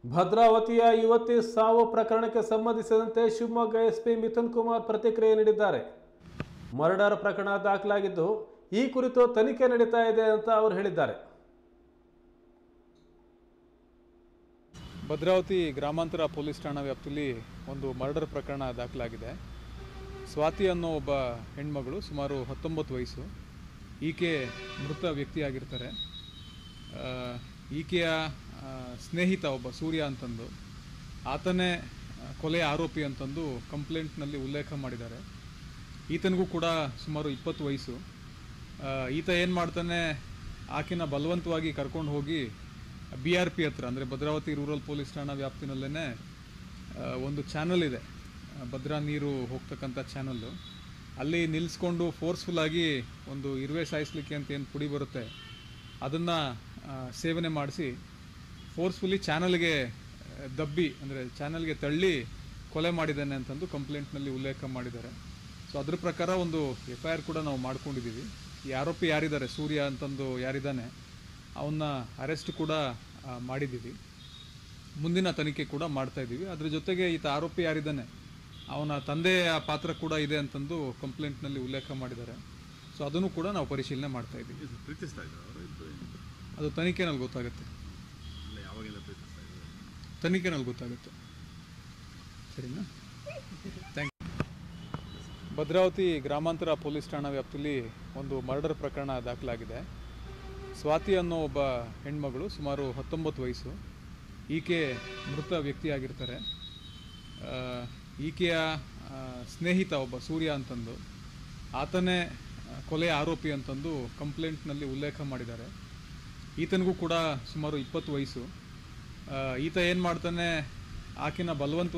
ಭದ್ರಾವತಿಯ ಯುವತಿ ಸಾವು ಪ್ರಕರಣಕ್ಕೆ ಸಂಬಂಧಿಸಿದಂತೆ ಶಿವಮೊಗ್ಗ ಎಸ್ಪಿ ಮಿಥುನ್ ಕುಮಾರ್ ಪ್ರತಿಕ್ರಿಯೆ ನೀಡಿದ್ದಾರೆ. ಮರ್ಡರ್ ಪ್ರಕರಣ ದಾಖಲಾಗಿದ್ದು ಈ ಕುರಿತು ತನಿಖೆ ನಡೀತಾ ಇದೆ ಅಂತ ಅವರು ಹೇಳಿದ್ದಾರೆ. ಭದ್ರಾವತಿ ಗ್ರಾಮಾಂತರ ಪೊಲೀಸ್ ಠಾಣಾ ವ್ಯಾಪ್ತಿಯಲ್ಲಿ ಒಂದು ಮರ್ಡರ್ ಪ್ರಕರಣ ದಾಖಲಾಗಿದೆ. ಸ್ವಾತಿ ಅನ್ನೋ ಒಬ್ಬ ಹೆಣ್ಮಗಳು, ಸುಮಾರು 19 ವಯಸ್ಸು. ಈಕೆ ಮೃತ ವ್ಯಕ್ತಿಯಾಗಿರ್ತಾರೆ. ಈಕೆಯ ಸ್ನೇಹಿತ ಒಬ್ಬ ಸೂರ್ಯ ಅಂತಂದು, ಆತನೇ ಕೊಲೆಯ ಆರೋಪಿ ಅಂತಂದು ಕಂಪ್ಲೇಂಟ್ನಲ್ಲಿ ಉಲ್ಲೇಖ ಮಾಡಿದ್ದಾರೆ. ಈತನಿಗೂ ಕೂಡ ಸುಮಾರು 20 ವಯಸ್ಸು. ಈತ ಏನು ಮಾಡ್ತಾನೆ, ಆಕೆನ ಬಲವಂತವಾಗಿ ಕರ್ಕೊಂಡು ಹೋಗಿ BRP ಹತ್ರ, ಅಂದರೆ ಭದ್ರಾವತಿ ರೂರಲ್ ಪೊಲೀಸ್ ಠಾಣಾ ವ್ಯಾಪ್ತಿನಲ್ಲೇ ಒಂದು ಚಾನಲ್ ಇದೆ, ಭದ್ರಾ ನೀರು ಹೋಗ್ತಕ್ಕಂಥ ಚಾನಲ್ಲು. ಅಲ್ಲಿ ನಿಲ್ಲಿಸ್ಕೊಂಡು ಫೋರ್ಸ್ಫುಲ್ಲಾಗಿ ಒಂದು ಇರುವೆ ಸಾಯಿಸ್ಲಿಕ್ಕೆ ಅಂತ ಏನು ಪುಡಿ ಬರುತ್ತೆ ಅದನ್ನು ಸೇವನೆ ಮಾಡಿಸಿ ಫೋರ್ಸ್ಫುಲ್ಲಿ ಚಾನಲ್ಗೆ ದಬ್ಬಿ, ಅಂದರೆ ಚಾನಲ್ಗೆ ತಳ್ಳಿ ಕೊಲೆ ಮಾಡಿದ್ದಾನೆ ಅಂತಂದು ಕಂಪ್ಲೇಂಟ್ನಲ್ಲಿ ಉಲ್ಲೇಖ ಮಾಡಿದ್ದಾರೆ. ಸೊ ಅದ್ರ ಪ್ರಕಾರ ಒಂದು FIR ಕೂಡ ನಾವು ಮಾಡ್ಕೊಂಡಿದ್ದೀವಿ. ಈ ಆರೋಪಿ ಯಾರಿದ್ದಾರೆ, ಸೂರ್ಯ ಅಂತಂದು ಯಾರಿದ್ದಾನೆ, ಅವನ್ನ ಅರೆಸ್ಟ್ ಕೂಡ ಮಾಡಿದ್ದೀವಿ. ಮುಂದಿನ ತನಿಖೆ ಕೂಡ ಮಾಡ್ತಾಯಿದ್ದೀವಿ. ಅದ್ರ ಜೊತೆಗೆ ಈತ ಆರೋಪಿ ಯಾರಿದ್ದಾನೆ, ಅವನ ತಂದೆಯ ಪಾತ್ರ ಕೂಡ ಇದೆ ಅಂತಂದು ಕಂಪ್ಲೇಂಟ್ನಲ್ಲಿ ಉಲ್ಲೇಖ ಮಾಡಿದ್ದಾರೆ. ಸೊ ಅದನ್ನು ಕೂಡ ನಾವು ಪರಿಶೀಲನೆ ಮಾಡ್ತಾಯಿದ್ದೀವಿ. ಅದು ತನಿಖೆನಲ್ಲಿ ಗೊತ್ತಾಗುತ್ತೆ, ತನಿಖೆನಲ್ಲಿ ಗೊತ್ತಾಗುತ್ತೆ. ಸರಿನಾ? Thank you. ಭದ್ರಾವತಿ ಗ್ರಾಮಾಂತರ ಪೊಲೀಸ್ ಠಾಣಾ ವ್ಯಾಪ್ತಿಯಲ್ಲಿ ಒಂದು ಮರ್ಡರ್ ಪ್ರಕರಣ ದಾಖಲಾಗಿದೆ. ಸ್ವಾತಿ ಅನ್ನೋ ಒಬ್ಬ ಹೆಣ್ಮಗಳು, ಸುಮಾರು 19 ವಯಸ್ಸು. ಈಕೆ ಮೃತ ವ್ಯಕ್ತಿಯಾಗಿರ್ತಾರೆ. ಈಕೆಯ ಸ್ನೇಹಿತ ಒಬ್ಬ ಸೂರ್ಯ ಅಂತಂದು, ಆತನೇ ಕೊಲೆಯ ಆರೋಪಿ ಅಂತಂದು ಕಂಪ್ಲೇಂಟ್ನಲ್ಲಿ ಉಲ್ಲೇಖ ಮಾಡಿದ್ದಾರೆ. ಈತನಿಗೂ ಕೂಡ ಸುಮಾರು 20 ವಯಸ್ಸು. ಈತ ಏನು ಮಾಡ್ತಾನೆ, ಆಕೆನ ಬಲವಂತ